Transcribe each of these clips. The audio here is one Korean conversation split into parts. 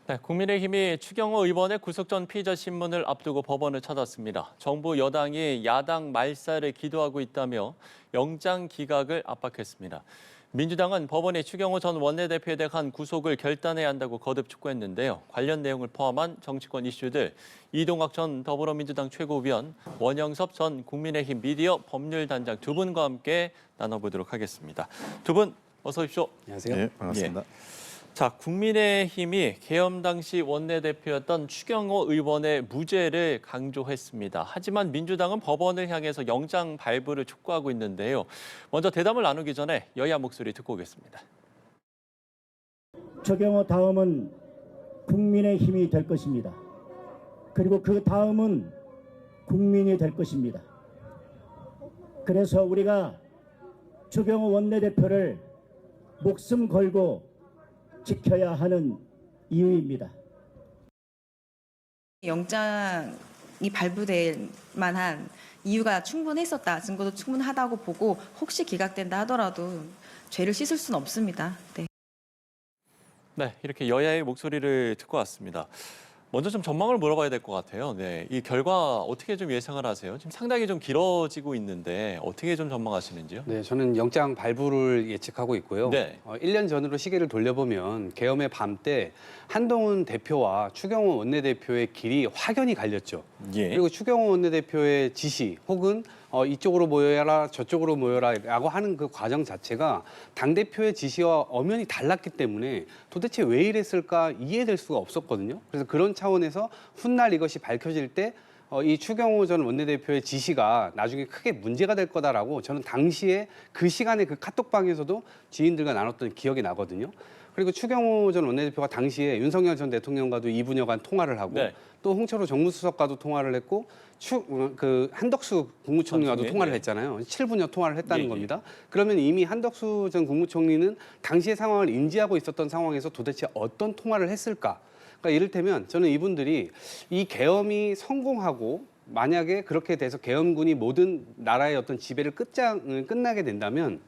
네, 국민의힘이 추경호 의원의 구속 전 피의자 신문을 앞두고 법원을 찾았습니다. 정부 여당이 야당 말살을 기도하고 있다며 영장 기각을 압박했습니다. 민주당은 법원이 추경호 전 원내대표에 대한 구속을 결단해야 한다고 거듭 촉구했는데요. 관련 내용을 포함한 정치권 이슈들 이동학 전 더불어민주당 최고위원, 원영섭 전 국민의힘 미디어 법률단장 두 분과 함께 나눠보도록 하겠습니다. 두 분 어서 오십시오. 안녕하세요. 네, 반갑습니다. 자, 국민의힘이 계엄 당시 원내대표였던 추경호 의원의 무죄를 강조했습니다. 하지만 민주당은 법원을 향해서 영장 발부를 촉구하고 있는데요. 먼저 대담을 나누기 전에 여야 목소리 듣고 오겠습니다. 추경호 다음은 국민의힘이 될 것입니다. 그리고 그 다음은 국민이 될 것입니다. 그래서 우리가 추경호 원내대표를 목숨 걸고 지켜야 하는 이유입니다. 영장이 발부될 만한 이유가 충분했었다, 증거도 충분하다고 보고 혹시 기각된다 하더라도 죄를 씻을 수는 없습니다. 네. 네, 이렇게 여야의 목소리를 듣고 왔습니다. 먼저 좀 전망을 물어봐야 될 것 같아요. 네, 이 결과 어떻게 좀 예상을 하세요? 지금 상당히 좀 길어지고 있는데 어떻게 좀 전망하시는지요? 네, 저는 영장 발부를 예측하고 있고요. 네. 1년 전으로 시계를 돌려보면 계엄의 밤 때 한동훈 대표와 추경호 원내대표의 길이 확연히 갈렸죠. 예. 그리고 추경호 원내대표의 지시 혹은 이쪽으로 모여라 저쪽으로 모여라라고 하는 그 과정 자체가 당대표의 지시와 엄연히 달랐기 때문에 도대체 왜 이랬을까 이해될 수가 없었거든요. 그래서 그런 차원에서 훗날 이것이 밝혀질 때 이 추경호 전 원내대표의 지시가 나중에 크게 문제가 될 거다라고 저는 당시에 그 시간에 그 카톡방에서도 지인들과 나눴던 기억이 나거든요. 그리고 추경호 전 원내대표가 당시에 윤석열 전 대통령과도 2분여간 통화를 하고 네. 또 홍철호 정무수석과도 통화를 했고 그 한덕수 국무총리와도 나중에, 통화를 네. 했잖아요. 7분여 통화를 했다는 예, 예. 겁니다. 그러면 이미 한덕수 전 국무총리는 당시의 상황을 인지하고 있었던 상황에서 도대체 어떤 통화를 했을까? 그러니까 이를테면 저는 이분들이 이 계엄이 성공하고 만약에 그렇게 돼서 계엄군이 모든 나라의 어떤 지배를 끝나게 된다면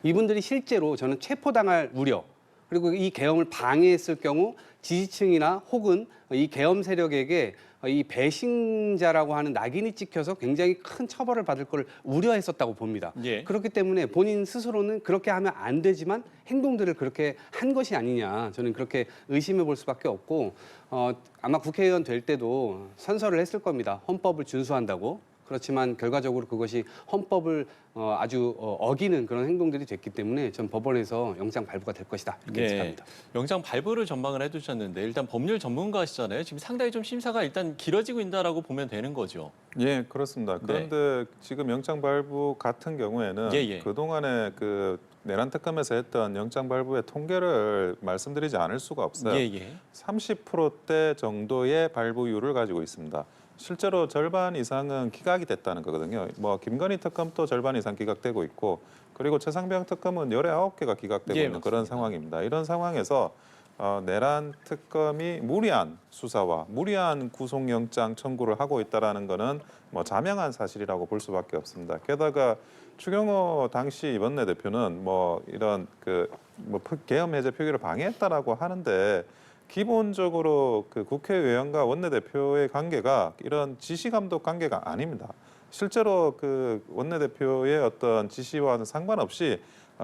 이분들이 실제로 저는 체포당할 우려 그리고 이 계엄을 방해했을 경우 지지층이나 혹은 이 계엄 세력에게 이 배신자라고 하는 낙인이 찍혀서 굉장히 큰 처벌을 받을 걸 우려했었다고 봅니다. 예. 그렇기 때문에 본인 스스로는 그렇게 하면 안 되지만 행동들을 그렇게 한 것이 아니냐 저는 그렇게 의심해 볼 수밖에 없고 아마 국회의원 될 때도 선서를 했을 겁니다. 헌법을 준수한다고. 그렇지만 결과적으로 그것이 헌법을 아주 어기는 그런 행동들이 됐기 때문에 전 법원에서 영장 발부가 될 것이다 이렇게 예측합니다. 영장 발부를 전망을 해두셨는데 일단 법률 전문가시잖아요. 지금 상당히 좀 심사가 일단 길어지고 있다라고 보면 되는 거죠. 예, 그렇습니다. 그런데 지금 영장 발부 같은 경우에는 예, 예. 그동안에 그 내란 특검에서 했던 영장 발부의 통계를 말씀드리지 않을 수가 없어요. 예, 예. 30%대 정도의 발부율을 가지고 있습니다. 실제로 절반 이상은 기각이 됐다는 거거든요. 뭐 김건희 특검도 절반 이상 기각되고 있고 그리고 최상병 특검은 19개가 기각되고 예, 있는 그런 맞습니다. 상황입니다. 이런 상황에서 내란 특검이 무리한 수사와 무리한 구속영장 청구를 하고 있다라는 거는 뭐 자명한 사실이라고 볼 수밖에 없습니다. 게다가 추경호 당시 원내대표는 뭐 이런 뭐 계엄 해제 표기를 방해했다라고 하는데 기본적으로 그 국회의원과 원내대표의 관계가 이런 지시감독 관계가 아닙니다. 실제로 그 원내대표의 어떤 지시와는 상관없이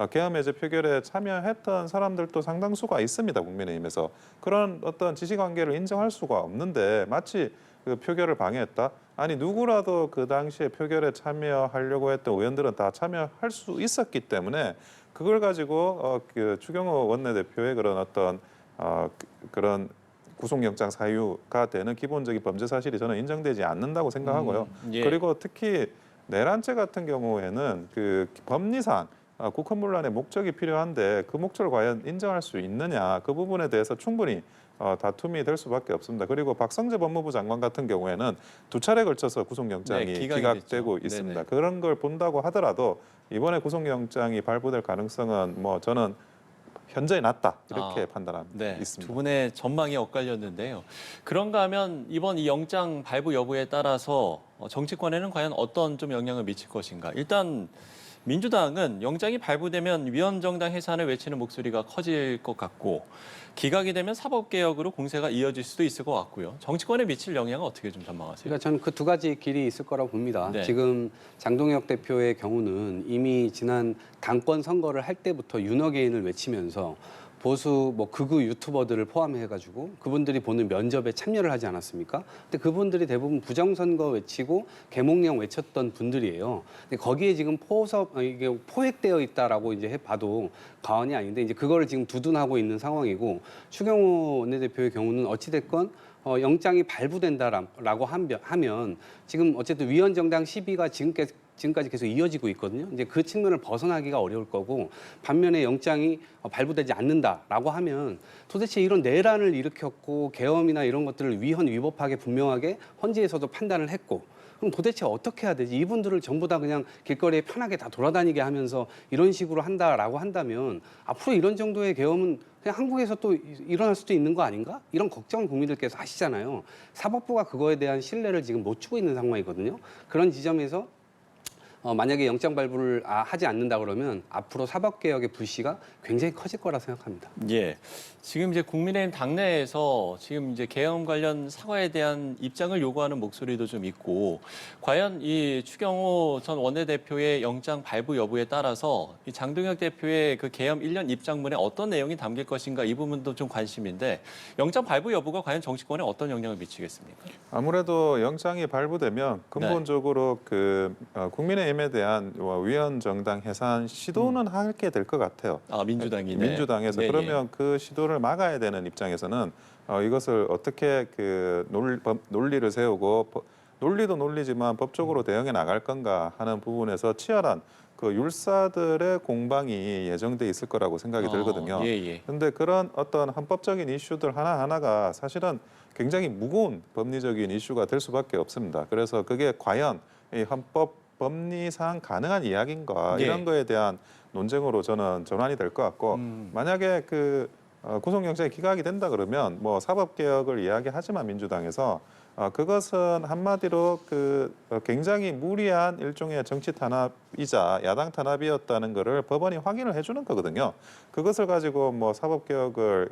계엄 해제 표결에 참여했던 사람들도 상당수가 있습니다. 국민의힘에서. 그런 어떤 지시관계를 인정할 수가 없는데 마치 그 표결을 방해했다? 아니 누구라도 그 당시에 표결에 참여하려고 했던 의원들은 다 참여할 수 있었기 때문에 그걸 가지고 그 추경호 원내대표의 그런 어떤 그런 구속영장 사유가 되는 기본적인 범죄 사실이 저는 인정되지 않는다고 생각하고요. 예. 그리고 특히 내란죄 같은 경우에는 그 법리상 국헌문란의 목적이 필요한데 그 목적을 과연 인정할 수 있느냐 그 부분에 대해서 충분히 다툼이 될 수밖에 없습니다. 그리고 박성재 법무부 장관 같은 경우에는 2차례 걸쳐서 구속영장이 네, 기각이 기각되고 됐죠. 있습니다. 네네. 그런 걸 본다고 하더라도 이번에 구속영장이 발부될 가능성은 뭐 저는 현저히 낮다 이렇게 판단하고 네, 있습니다. 두 분의 전망이 엇갈렸는데요. 그런가 하면 이번 이 영장 발부 여부에 따라서 정치권에는 과연 어떤 좀 영향을 미칠 것인가? 일단 민주당은 영장이 발부되면 위헌정당 해산을 외치는 목소리가 커질 것 같고 기각이 되면 사법개혁으로 공세가 이어질 수도 있을 것 같고요. 정치권에 미칠 영향은 어떻게 좀 전망하세요? 그러니까 저는 그 두 가지 길이 있을 거라고 봅니다. 네. 지금 장동혁 대표의 경우는 이미 지난 당권 선거를 할 때부터 윤어게인을 외치면서 보수 극우 유튜버들을 포함해가지고 그분들이 보는 면접에 참여를 하지 않았습니까? 근데 그분들이 대부분 부정선거 외치고 계몽령 외쳤던 분들이에요. 근데 거기에 지금 이게 포획되어 있다라고 이제 해봐도 과언이 아닌데 이제 그거를 지금 두둔하고 있는 상황이고 추경호 원내대표의 경우는 어찌됐건 영장이 발부된다라고 하면 지금 어쨌든 위헌정당 시비가 지금까지 계속 이어지고 있거든요. 이제 그 측면을 벗어나기가 어려울 거고 반면에 영장이 발부되지 않는다라고 하면 도대체 이런 내란을 일으켰고 계엄이나 이런 것들을 위헌위법하게 분명하게 헌재에서도 판단을 했고 그럼 도대체 어떻게 해야 되지? 이분들을 전부 다 그냥 길거리에 편하게 다 돌아다니게 하면서 이런 식으로 한다라고 한다면 앞으로 이런 정도의 계엄은 그냥 한국에서 또 일어날 수도 있는 거 아닌가? 이런 걱정을 국민들께서 하시잖아요. 사법부가 그거에 대한 신뢰를 지금 못 주고 있는 상황이거든요. 그런 지점에서 만약에 영장 발부를 하지 않는다 그러면 앞으로 사법개혁의 불씨가 굉장히 커질 거라 생각합니다. 예. 지금 이제 국민의힘 당내에서 지금 이제 계엄 관련 사과에 대한 입장을 요구하는 목소리도 좀 있고, 과연 이 추경호 전 원내대표의 영장 발부 여부에 따라서 이 장동혁 대표의 그 계엄 1년 입장문에 어떤 내용이 담길 것인가 이 부분도 좀 관심인데, 영장 발부 여부가 과연 정치권에 어떤 영향을 미치겠습니까? 아무래도 영장이 발부되면 근본적으로 국민의힘에 대한 위헌 정당 해산 시도는 하게 될 것 같아요. 아, 민주당이. 네. 민주당에서 네, 그러면 그 시도를 막아야 되는 입장에서는 이것을 어떻게 논리를 세우고 논리도 논리지만 법적으로 대응해 나갈 건가 하는 부분에서 치열한 그 율사들의 공방이 예정돼 있을 거라고 생각이 들거든요. 예. 그런데 그런 어떤 헌법적인 이슈들 하나하나가 사실은 굉장히 무거운 법리적인 이슈가 될 수밖에 없습니다. 그래서 그게 과연 이 헌법 법리상 가능한 이야기인가 이런 거에 대한 논쟁으로 저는 전환이 될 것 같고 만약에 그 구속영장이 기각이 된다 그러면 뭐 사법개혁을 이야기하지만 민주당에서 그것은 한마디로 굉장히 무리한 일종의 정치 탄압이자 야당 탄압이었다는 것을 법원이 확인을 해주는 거거든요. 그것을 가지고 뭐 사법개혁을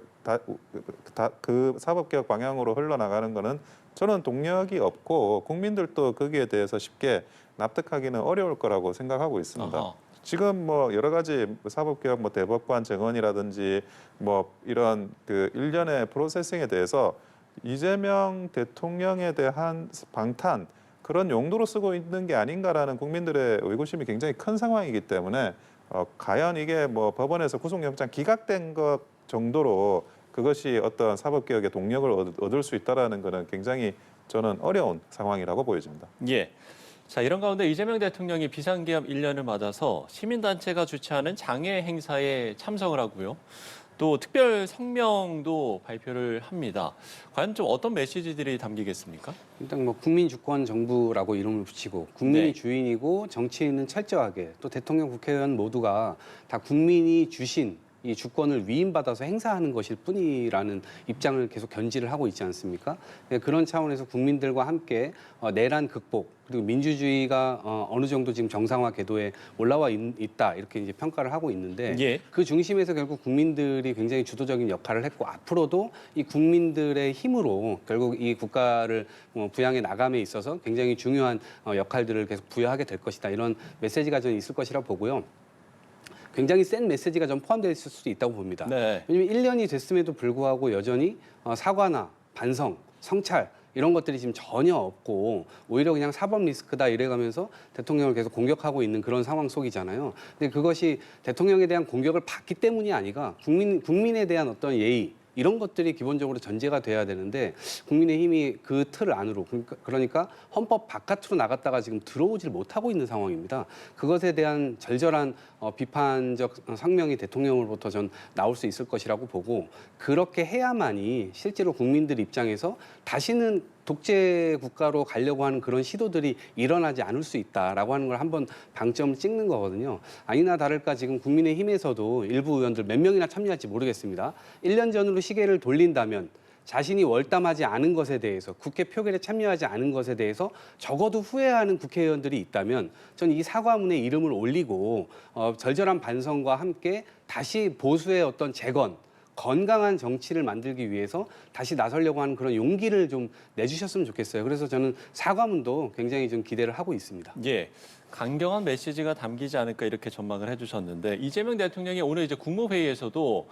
그 사법개혁 방향으로 흘러나가는 거는 저는 동력이 없고 국민들도 거기에 대해서 쉽게 납득하기는 어려울 거라고 생각하고 있습니다. 아하. 지금 뭐 여러 가지 사법개혁 뭐 대법관 정원이라든지 뭐 이런 그 일련의 프로세싱에 대해서 이재명 대통령에 대한 방탄 그런 용도로 쓰고 있는 게 아닌가라는 국민들의 의구심이 굉장히 큰 상황이기 때문에 과연 이게 뭐 법원에서 구속영장 기각된 것 정도로 그것이 어떤 사법개혁의 동력을 얻을 수 있다라는 것은 굉장히 저는 어려운 상황이라고 보여집니다. 예. 자, 이런 가운데 이재명 대통령이 비상계엄 1년을 맞아서 시민단체가 주최하는 장애 행사에 참석을 하고요. 또 특별 성명도 발표를 합니다. 과연 좀 어떤 메시지들이 담기겠습니까? 일단 뭐 국민주권 정부라고 이름을 붙이고 국민이 네. 주인이고 정치인은 철저하게 또 대통령 국회의원 모두가 다 국민이 주신 이 주권을 위임받아서 행사하는 것일 뿐이라는 입장을 계속 견지를 하고 있지 않습니까? 그런 차원에서 국민들과 함께 내란 극복 그리고 민주주의가 어느 정도 지금 정상화 궤도에 올라와 있다 이렇게 이제 평가를 하고 있는데 예. 그 중심에서 결국 국민들이 굉장히 주도적인 역할을 했고 앞으로도 이 국민들의 힘으로 결국 이 국가를 부양해 나감에 있어서 굉장히 중요한 역할들을 계속 부여하게 될 것이다 이런 메시지가 저는 있을 것이라 보고요. 굉장히 센 메시지가 좀 포함되어 있을 수도 있다고 봅니다. 네. 왜냐하면 1년이 됐음에도 불구하고 여전히 사과나 반성, 성찰 이런 것들이 지금 전혀 없고 오히려 그냥 사법 리스크다 이래가면서 대통령을 계속 공격하고 있는 그런 상황 속이잖아요. 근데 그것이 대통령에 대한 공격을 받기 때문이 아니라 국민에 대한 어떤 예의 이런 것들이 기본적으로 전제가 돼야 되는데 국민의힘이 그 틀 안으로 그러니까 헌법 바깥으로 나갔다가 지금 들어오질 못하고 있는 상황입니다. 그것에 대한 절절한 비판적 성명이 대통령으로부터 전 나올 수 있을 것이라고 보고 그렇게 해야만이 실제로 국민들 입장에서 다시는 독재 국가로 가려고 하는 그런 시도들이 일어나지 않을 수 있다라고 하는 걸 한번 방점을 찍는 거거든요. 아니나 다를까 지금 국민의힘에서도 일부 의원들 몇 명이나 참여할지 모르겠습니다. 1년 전으로 시계를 돌린다면 자신이 월담하지 않은 것에 대해서 국회 표결에 참여하지 않은 것에 대해서 적어도 후회하는 국회의원들이 있다면 저는 이 사과문에 이름을 올리고 절절한 반성과 함께 다시 보수의 어떤 재건, 건강한 정치를 만들기 위해서 다시 나서려고 하는 그런 용기를 좀 내주셨으면 좋겠어요. 그래서 저는 사과문도 굉장히 좀 기대를 하고 있습니다. 예. 강경한 메시지가 담기지 않을까 이렇게 전망을 해주셨는데 이재명 대통령이 오늘 이제 국무회의에서도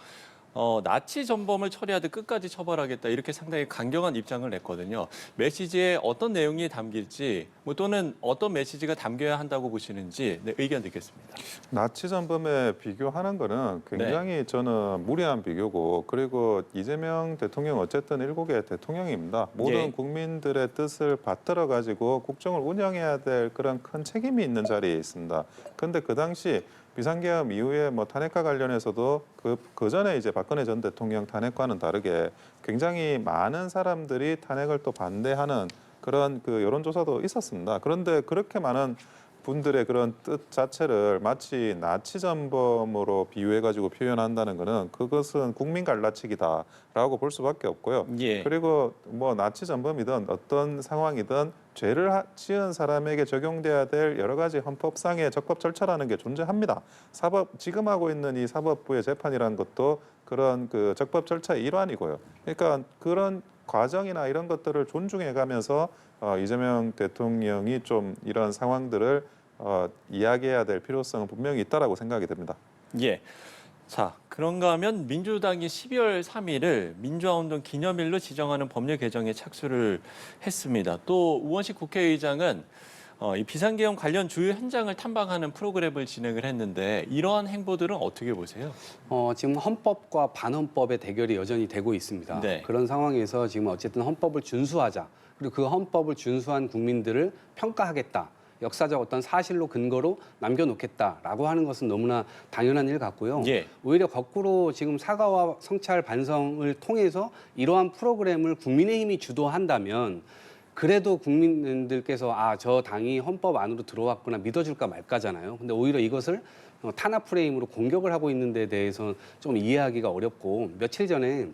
나치 전범을 처리하듯 끝까지 처벌하겠다 이렇게 상당히 강경한 입장을 냈거든요. 메시지에 어떤 내용이 담길지 또는 어떤 메시지가 담겨야 한다고 보시는지 의견 듣겠습니다. 나치 전범에 비교하는 거는 굉장히 저는 무리한 비교고 그리고 이재명 대통령 어쨌든 7개 대통령입니다. 모든 예. 국민들의 뜻을 받들어 가지고 국정을 운영해야 될 그런 큰 책임이 있는 자리에 있습니다. 그런데 그 당시 비상계엄 이후에 뭐 탄핵과 관련해서도 그 전에 이제 박근혜 전 대통령 탄핵과는 다르게 굉장히 많은 사람들이 탄핵을 또 반대하는 그런 그 여론조사도 있었습니다. 그런데 그렇게 많은 분들의 그런 뜻 자체를 마치 나치 전범으로 비유해가지고 표현한다는 것은 그것은 국민 갈라치기다라고 볼 수밖에 없고요. 예. 그리고 뭐 나치 전범이든 어떤 상황이든 죄를 지은 사람에게 적용돼야 될 여러 가지 헌법상의 적법 절차라는 게 존재합니다. 지금 하고 있는 이 사법부의 재판이라는 것도 그런 그 적법 절차의 일환이고요. 그러니까 그런 과정이나 이런 것들을 존중해가면서 이재명 대통령이 좀 이런 상황들을 이야기해야 될 필요성은 분명히 있다라고 생각이 됩니다. 예. 자, 그런가 하면 민주당이 12월 3일을 민주화운동 기념일로 지정하는 법률 개정에 착수를 했습니다. 또 우원식 국회의장은 이 비상계엄 관련 주요 현장을 탐방하는 프로그램을 진행을 했는데 이러한 행보들은 어떻게 보세요? 지금 헌법과 반헌법의 대결이 여전히 되고 있습니다. 네. 그런 상황에서 지금 어쨌든 헌법을 준수하자. 그리고 그 헌법을 준수한 국민들을 평가하겠다. 역사적 어떤 사실로 근거로 남겨놓겠다라고 하는 것은 너무나 당연한 일 같고요. 예. 오히려 거꾸로 지금 사과와 성찰 반성을 통해서 이러한 프로그램을 국민의힘이 주도한다면 그래도 국민들께서 저 당이 헌법 안으로 들어왔구나 믿어줄까 말까잖아요. 근데 오히려 이것을 탄압 프레임으로 공격을 하고 있는 데 대해서 좀 이해하기가 어렵고 며칠 전에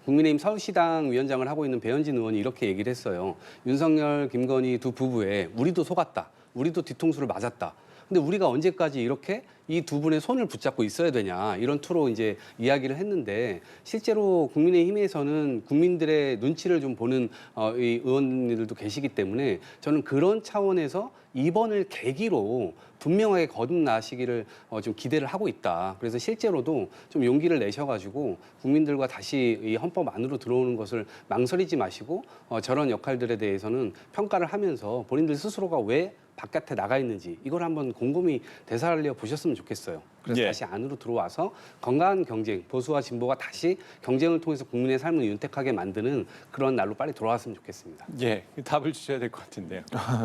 국민의힘 서울시당 위원장을 하고 있는 배현진 의원이 이렇게 얘기를 했어요. 윤석열, 김건희 두 부부에 우리도 속았다. 우리도 뒤통수를 맞았다. 근데 우리가 언제까지 이렇게 이 두 분의 손을 붙잡고 있어야 되냐 이런 투로 이제 이야기를 했는데 실제로 국민의힘에서는 국민들의 눈치를 좀 보는 이 의원님들도 계시기 때문에 저는 그런 차원에서 이번을 계기로 분명하게 거듭나시기를 좀 기대를 하고 있다. 그래서 실제로도 좀 용기를 내셔가지고 국민들과 다시 이 헌법 안으로 들어오는 것을 망설이지 마시고 저런 역할들에 대해서는 평가를 하면서 본인들 스스로가 왜 바깥에 나가 있는지 이걸 한번 곰곰이 되살려 보셨으면 좋겠어요. 그래서 예. 다시 안으로 들어와서 건강한 경쟁, 보수와 진보가 다시 경쟁을 통해서 국민의 삶을 윤택하게 만드는 그런 날로 빨리 돌아왔으면 좋겠습니다. 예, 답을 주셔야 될 것 같은데요.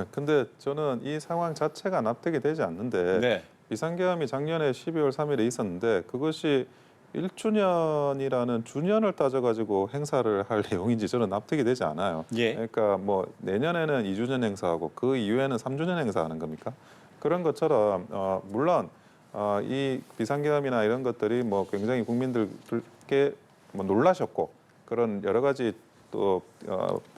근데 저는 이 상황 자체가 납득이 되지 않는데 네. 비상계엄이 작년에 12월 3일에 있었는데 그것이 1주년이라는 주년을 따져가지고 행사를 할 내용인지 저는 납득이 되지 않아요. 예. 그러니까 뭐 내년에는 2주년 행사하고 그 이후에는 3주년 행사하는 겁니까? 그런 것처럼 물론 이 비상계엄이나 이런 것들이 뭐 굉장히 국민들께 뭐 놀라셨고 그런 여러 가지 또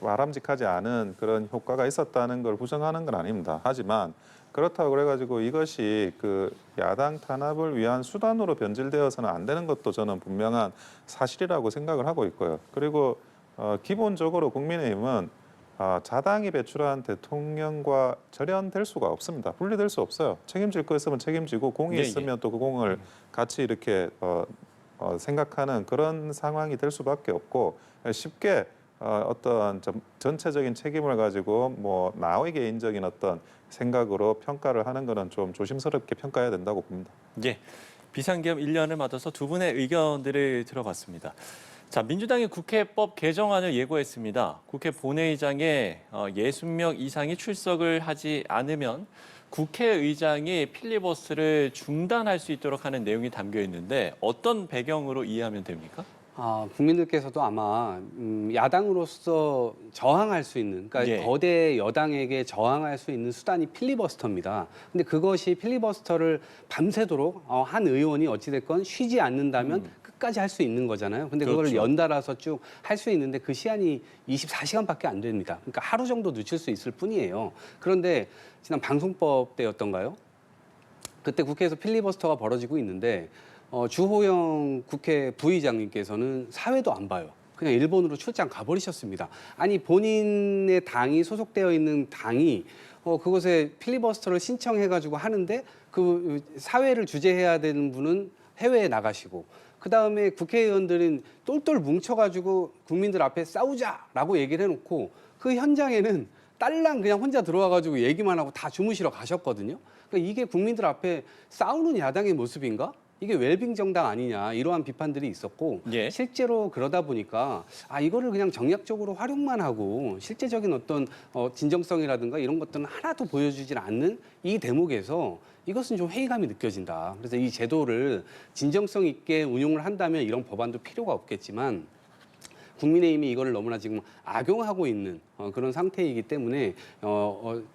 바람직하지 않은 그런 효과가 있었다는 걸 부정하는 건 아닙니다. 하지만 그렇다고 그래가지고 이것이 그 야당 탄압을 위한 수단으로 변질되어서는 안 되는 것도 저는 분명한 사실이라고 생각을 하고 있고요. 그리고 기본적으로 국민의힘은 자당이 배출한 대통령과 절연될 수가 없습니다. 분리될 수 없어요. 책임질 거 있으면 책임지고 공이 예, 있으면 또 그 공을 같이 이렇게 생각하는 그런 상황이 될 수밖에 없고 쉽게 어떤 전체적인 책임을 가지고 뭐 나의 개인적인 어떤 생각으로 평가를 하는 것은 좀 조심스럽게 평가해야 된다고 봅니다. 예, 비상계엄 1년을 맞아서 두 분의 의견들을 들어봤습니다. 자, 민주당이 국회법 개정안을 예고했습니다. 국회 본회의장에 60명 이상이 출석을 하지 않으면 국회의장이 필리버스터를 중단할 수 있도록 하는 내용이 담겨 있는데 어떤 배경으로 이해하면 됩니까? 국민들께서도 아마 야당으로서 저항할 수 있는, 그러니까 예. 거대 여당에게 저항할 수 있는 수단이 필리버스터입니다. 근데 그것이 필리버스터를 밤새도록 한 의원이 어찌됐건 쉬지 않는다면 끝까지 할 수 있는 거잖아요. 근데 그걸 그렇죠. 연달아서 쭉 할 수 있는데 그 시한이 24시간밖에 안 됩니다. 그러니까 하루 정도 늦출 수 있을 뿐이에요. 그런데 지난 방송법 때였던가요? 그때 국회에서 필리버스터가 벌어지고 있는데 주호영 국회 부의장님께서는 사회도 안 봐요. 그냥 일본으로 출장 가버리셨습니다. 아니 본인의 당이 소속되어 있는 당이 그것에 필리버스터를 신청해가지고 하는데 그 사회를 주재해야 되는 분은 해외에 나가시고 그 다음에 국회의원들은 똘똘 뭉쳐가지고 국민들 앞에 싸우자라고 얘기를 해놓고 그 현장에는 딸랑 그냥 혼자 들어와가지고 얘기만 하고 다 주무시러 가셨거든요. 그러니까 이게 국민들 앞에 싸우는 야당의 모습인가? 이게 웰빙 정당 아니냐 이러한 비판들이 있었고 예. 실제로 그러다 보니까 이거를 그냥 정략적으로 활용만 하고 실제적인 어떤 진정성이라든가 이런 것들은 하나도 보여주질 않는 이 대목에서 이것은 좀 회의감이 느껴진다. 그래서 이 제도를 진정성 있게 운용을 한다면 이런 법안도 필요가 없겠지만 국민의힘이 이거를 너무나 지금 악용하고 있는 그런 상태이기 때문에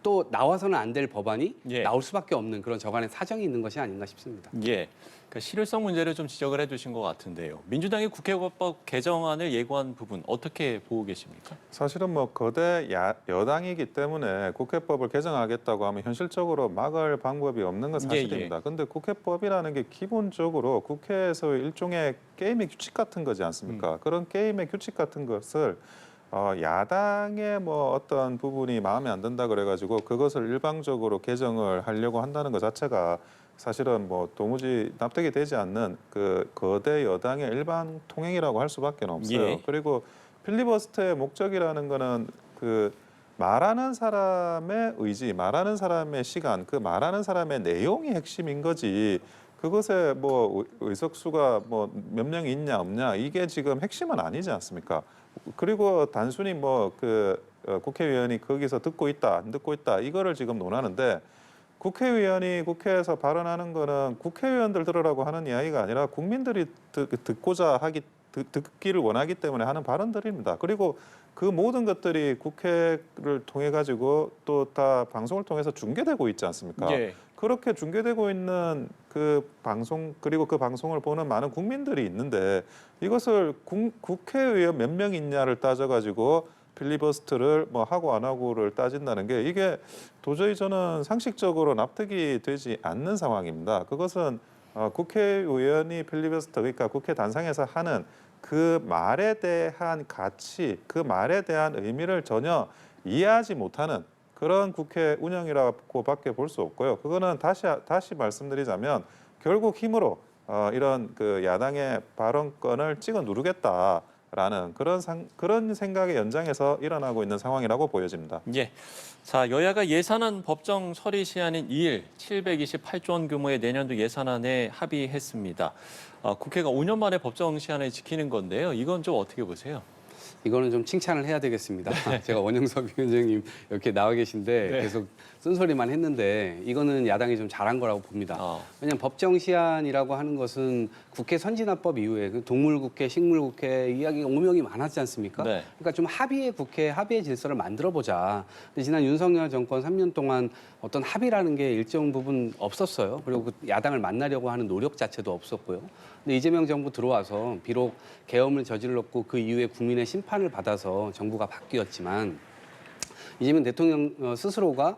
또 나와서는 안 될 법안이 예. 나올 수밖에 없는 그런 저간의 사정이 있는 것이 아닌가 싶습니다. 예. 그러니까 실효성 문제를 좀 지적을 해주신 것 같은데요. 민주당이 국회법 개정안을 예고한 부분 어떻게 보고 계십니까? 사실은 뭐 거대 여당이기 때문에 국회법을 개정하겠다고 하면 현실적으로 막을 방법이 없는 건 사실입니다. 그런데 국회법이라는 게 기본적으로 국회에서 일종의 게임의 규칙 같은 거지 않습니까? 그런 게임의 규칙 같은 것을 야당의 뭐 어떤 부분이 마음에 안 든다 그래가지고 그것을 일방적으로 개정을 하려고 한다는 것 자체가 사실은 뭐 도무지 납득이 되지 않는 그 거대 여당의 일반 통행이라고 할 수밖에 없어요. 예. 그리고 필리버스터의 목적이라는 거는 그 말하는 사람의 의지, 말하는 사람의 시간, 그 말하는 사람의 내용이 핵심인 거지. 그것에 뭐 의석수가 뭐 몇 명이 있냐 없냐 이게 지금 핵심은 아니지 않습니까? 그리고 단순히 뭐 그 국회의원이 거기서 듣고 있다, 안 듣고 있다 이거를 지금 논하는데 국회의원이 국회에서 발언하는 거는 국회의원들 들으라고 하는 이야기가 아니라 국민들이 듣기를 원하기 때문에 하는 발언들입니다. 그리고 그 모든 것들이 국회를 통해 가지고 또 다 방송을 통해서 중계되고 있지 않습니까? 예. 그렇게 중계되고 있는 그 방송 그리고 그 방송을 보는 많은 국민들이 있는데 이것을 국회의원 몇 명 있냐를 따져가지고 필리버스터를 뭐 하고 안 하고를 따진다는 게 이게 도저히 저는 상식적으로 납득이 되지 않는 상황입니다. 그것은 국회의원이 필리버스터 그러니까 국회 단상에서 하는 그 말에 대한 가치, 그 말에 대한 의미를 전혀 이해하지 못하는 그런 국회 운영이라고밖에 볼 수 없고요. 그거는 다시 말씀드리자면 결국 힘으로 이런 그 야당의 발언권을 찍어 누르겠다라는 그런 생각의 연장에서 일어나고 있는 상황이라고 보여집니다. 예. 자, 여야가 예산안 법정 처리 시한인 2일 728조 원 규모의 내년도 예산안에 합의했습니다. 국회가 5년 만에 법정 시한을 지키는 건데요. 이건 좀 어떻게 보세요? 이거는 좀 칭찬을 해야 되겠습니다. 제가 원영석 위원장님 이렇게 나와 계신데 네. 계속 쓴소리만 했는데 이거는 야당이 좀 잘한 거라고 봅니다. 왜냐하면 법정 시한이라고 하는 것은 국회 선진화법 이후에 그 동물국회, 식물국회 이야기가 오명이 많았지 않습니까? 네. 그러니까 좀 합의의 국회, 합의의 질서를 만들어보자. 근데 지난 윤석열 정권 3년 동안 어떤 합의라는 게 일정 부분 없었어요. 그리고 그 야당을 만나려고 하는 노력 자체도 없었고요. 근데 이재명 정부 들어와서 비록 계엄을 저질렀고 그 이후에 국민의 심판을 받아서 정부가 바뀌었지만 이재명 대통령 스스로가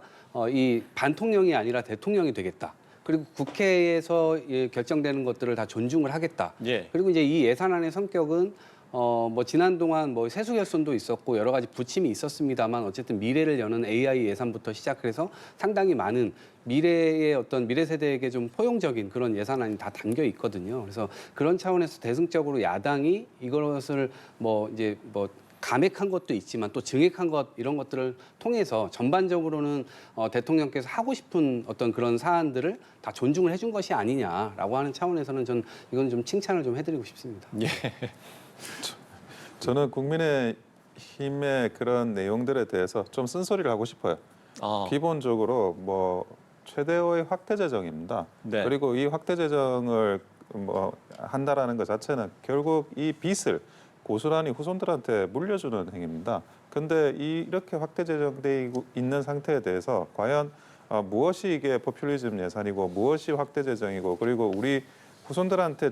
이 반통령이 아니라 대통령이 되겠다. 그리고 국회에서 결정되는 것들을 다 존중을 하겠다. 예. 그리고 이제 이 예산안의 성격은 뭐 지난 동안 뭐 세수 결손도 있었고 여러 가지 부침이 있었습니다만 어쨌든 미래를 여는 AI 예산부터 시작해서 상당히 많은 미래의 어떤 미래 세대에게 좀 포용적인 그런 예산안이 다 담겨 있거든요. 그래서 그런 차원에서 대승적으로 야당이 이것을 뭐 이제 뭐 감액한 것도 있지만 또 증액한 것 이런 것들을 통해서 전반적으로는 대통령께서 하고 싶은 어떤 그런 사안들을 다 존중을 해준 것이 아니냐라고 하는 차원에서는 전 이건 좀 칭찬을 좀 해드리고 싶습니다. 예. 저는 국민의힘의 그런 내용들에 대해서 좀 쓴소리를 하고 싶어요. 기본적으로 뭐 최대의 확대 재정입니다. 네. 그리고 이 확대 재정을 뭐 한다라는 것 자체는 결국 이 빚을 고스란히 후손들한테 물려주는 행위입니다. 근데 이렇게 확대 재정돼 있는 상태에 대해서 과연 무엇이 이게 포퓰리즘 예산이고 무엇이 확대 재정이고 그리고 우리 후손들한테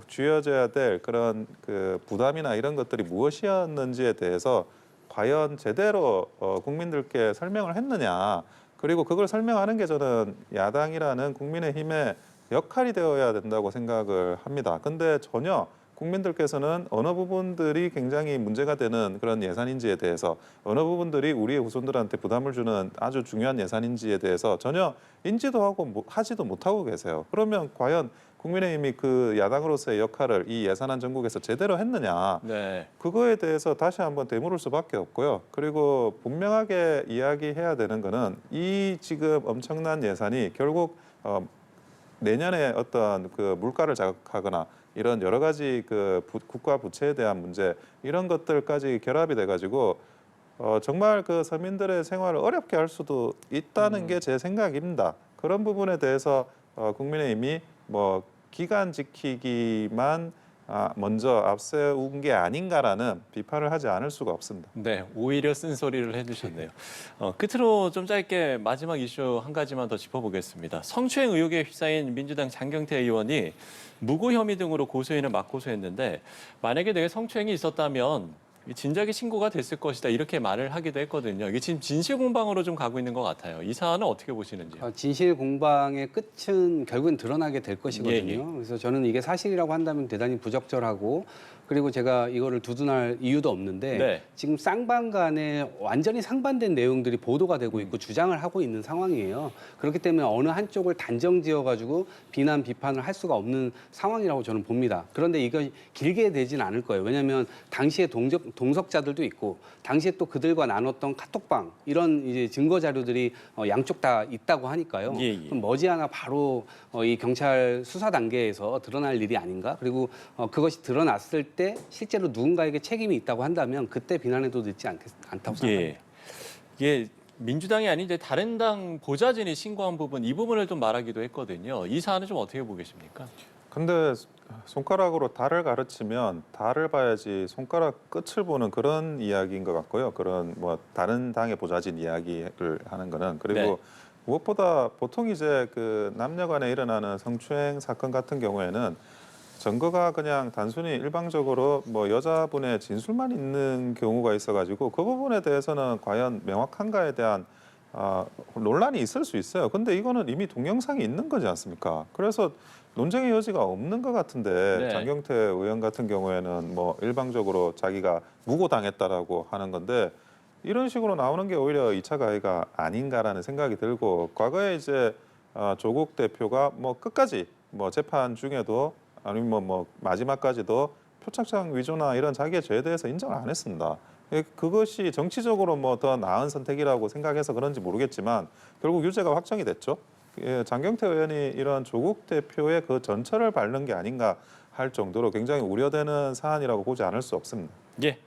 쥐어져야 될 그런 그 부담이나 이런 것들이 무엇이었는지에 대해서 과연 제대로 국민들께 설명을 했느냐. 그리고 그걸 설명하는 게 저는 야당이라는 국민의힘의 역할이 되어야 된다고 생각을 합니다. 근데 전혀 국민들께서는 어느 부분들이 굉장히 문제가 되는 그런 예산인지에 대해서 어느 부분들이 우리의 후손들한테 부담을 주는 아주 중요한 예산인지에 대해서 전혀 인지도 하고 하지도 못하고 계세요. 그러면 과연 국민의힘이 그 야당으로서의 역할을 이 예산안 전국에서 제대로 했느냐. 네. 그거에 대해서 다시 한번 되물을 수밖에 없고요. 그리고 분명하게 이야기해야 되는 거는 이 지금 엄청난 예산이 결국 내년에 어떤 그 물가를 자극하거나 이런 여러 가지 그 국가 부채에 대한 문제 이런 것들까지 결합이 돼가지고 정말 그 서민들의 생활을 어렵게 할 수도 있다는 게 제 생각입니다. 그런 부분에 대해서 국민의힘이 뭐 기간 지키기만 먼저 앞세운 게 아닌가라는 비판을 하지 않을 수가 없습니다. 네, 오히려 쓴소리를 해주셨네요. 끝으로 좀 짧게 마지막 이슈 한 가지만 더 짚어보겠습니다. 성추행 의혹에 휩싸인 민주당 장경태 의원이 무고 혐의 등으로 고소인을 맞고소했는데 만약에 내가 성추행이 있었다면 진작에 신고가 됐을 것이다 이렇게 말을 하기도 했거든요. 이게 지금 진실 공방으로 좀 가고 있는 것 같아요. 이 사안은 어떻게 보시는지요? 진실 공방의 끝은 결국은 드러나게 될 것이거든요. 예, 예. 그래서 저는 이게 사실이라고 한다면 대단히 부적절하고 그리고 제가 이거를 두둔할 이유도 없는데 네. 지금 쌍방간에 완전히 상반된 내용들이 보도가 되고 있고 주장을 하고 있는 상황이에요. 그렇기 때문에 어느 한쪽을 단정지어가지고 비난, 비판을 할 수가 없는 상황이라고 저는 봅니다. 그런데 이거 길게 되진 않을 거예요. 왜냐하면 당시에 동석자들도 있고 당시에 또 그들과 나눴던 카톡방 이런 이제 증거 자료들이 양쪽 다 있다고 하니까요. 예, 예. 그럼 머지않아 바로 이 경찰 수사 단계에서 드러날 일이 아닌가? 그리고 그것이 드러났을 때 실제로 누군가에게 책임이 있다고 한다면 그때 비난해도 늦지 않다고 생각합니다. 예. 이게 민주당이 아닌 이제 다른 당 보좌진이 신고한 부분 이 부분을 좀 말하기도 했거든요. 이 사안은 좀 어떻게 보고 계십니까? 근데 손가락으로 달을 가르치면 달을 봐야지 손가락 끝을 보는 그런 이야기인 것 같고요. 그런 뭐 다른 당의 보좌진 이야기를 하는 거는 그리고 네. 무엇보다 보통 이제 그 남녀간에 일어나는 성추행 사건 같은 경우에는 증거가 그냥 단순히 일방적으로 뭐 여자분의 진술만 있는 경우가 있어가지고 그 부분에 대해서는 과연 명확한가에 대한 논란이 있을 수 있어요. 근데 이거는 이미 동영상이 있는 거지 않습니까? 그래서 논쟁의 여지가 없는 것 같은데 네. 장경태 의원 같은 경우에는 뭐 일방적으로 자기가 무고당했다라고 하는 건데 이런 식으로 나오는 게 오히려 2차 가해가 아닌가라는 생각이 들고 과거에 이제 조국 대표가 뭐 끝까지 뭐 재판 중에도 아니면 뭐 마지막까지도 표창장 위조나 이런 자기의 죄에 대해서 인정을 안 했습니다. 그것이 정치적으로 뭐 더 나은 선택이라고 생각해서 그런지 모르겠지만 결국 유죄가 확정이 됐죠. 장경태 의원이 이런 조국 대표의 그 전철을 밟는 게 아닌가 할 정도로 굉장히 우려되는 사안이라고 보지 않을 수 없습니다. 예.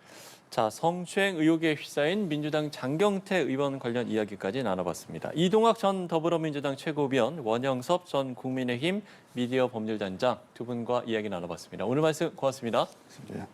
자, 성추행 의혹에 휩싸인 민주당 장경태 의원 관련 이야기까지 나눠봤습니다. 이동학 전 더불어민주당 최고위원, 원영섭 전 국민의힘 미디어 법률단장 두 분과 이야기 나눠봤습니다. 오늘 말씀 고맙습니다. 네.